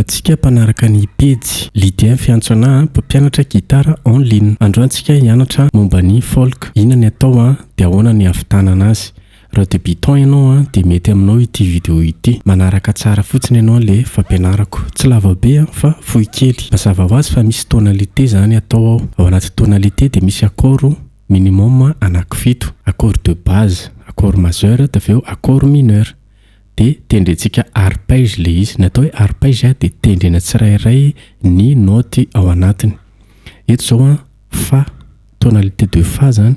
antsika mpanaraka ny pejy Lydia fiantsona mpampianatra gitara en ligne. Androany antsika hianatra momba ny folk. Inona ny atao dia ahoana ny avitanana azy. Raha débutant ianao dia mety aminao ity vidéo ity. Manaraka tsara fotsiny ianao le fampianarako. Tsy lava be fa fohy kely. Mazava ho azy fa misy tonalité zany atao ao. Ao anaty tonalité dia misy accord minimum anankifito. Accord de base, accord majeur, dia aveo accord mineur. Dia tendrentsika arpège le izy. Natao hoe arpège dia tendrena tsirairay ny note ao anatiny. Eto zao fa, tonalité de fa zany.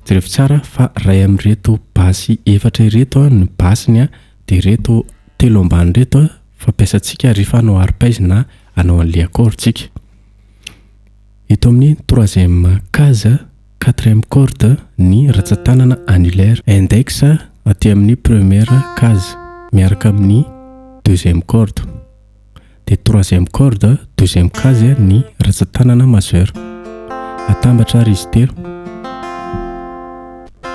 Jerevy tsara fa ray amin'ireto basy efatra ireto ny basiny dia ireto telo ambany ireto fampiasantsika rehefa hanao arpège na hanao an'ilay accordtsika. Eto amin'ny troisième case, quatrième corde ny ratsan-tanana annulaire, index aty amin'ny première case miaraka amin'ny deuxième corde. Dia troisième corde, deuxième case ny ratsan-tanana majeur. Atambatra ary izy telo.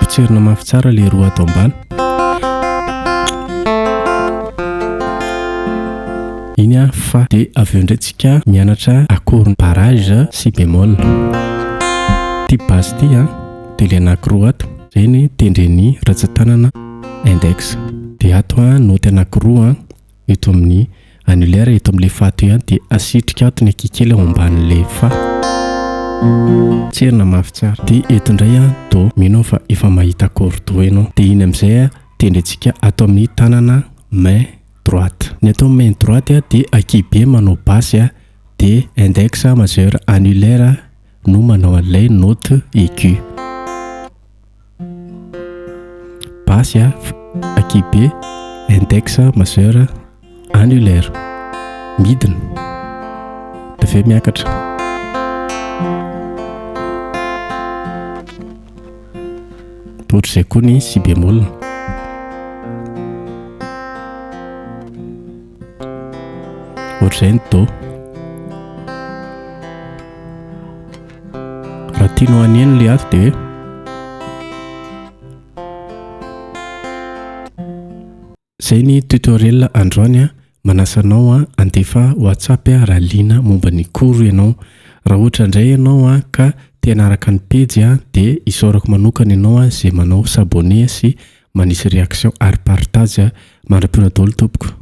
Potserina mafy tsara le roa ato ambany. Iny fa dia avy eo indray tsika mianatra accord barrage si bémol. Ty basse ty dia le anankiroa ato. Zay ny tendreny ratsan-tanana index. Dia ato note anankiroa eto amin'ny annulaire, eto amin'ilay fa ty dia asitrika ato ny akikely ao ambanin'ilay fa. Tserina mafy tsara. Dia eto indray do. Mino fa efa mahita accord do ianao. Dia iny amin'izay tendrentsika ato amin'ny tanana main droite. Ny atao main droite dia akibe manao basse dia index majeur annulaire no manao an'ilay note aigu. Basse akibe index majeur annulaire. Midina. Dia avy miakatra. Ohatr'izay koa ny si bémol. Ohatr'izay ny do. Raha tianao aneno le ato dia zay ny tutoriel androany. Manasanao andefa WhatsApp raha liana momba ny cours ianao. Raha ohatra indray ianao ka te hanaraka ny pejy dia isaorako manokana ianao izay manao s'abonner sy manisy réaction ary partage. Mandram-piona daholo tompoko.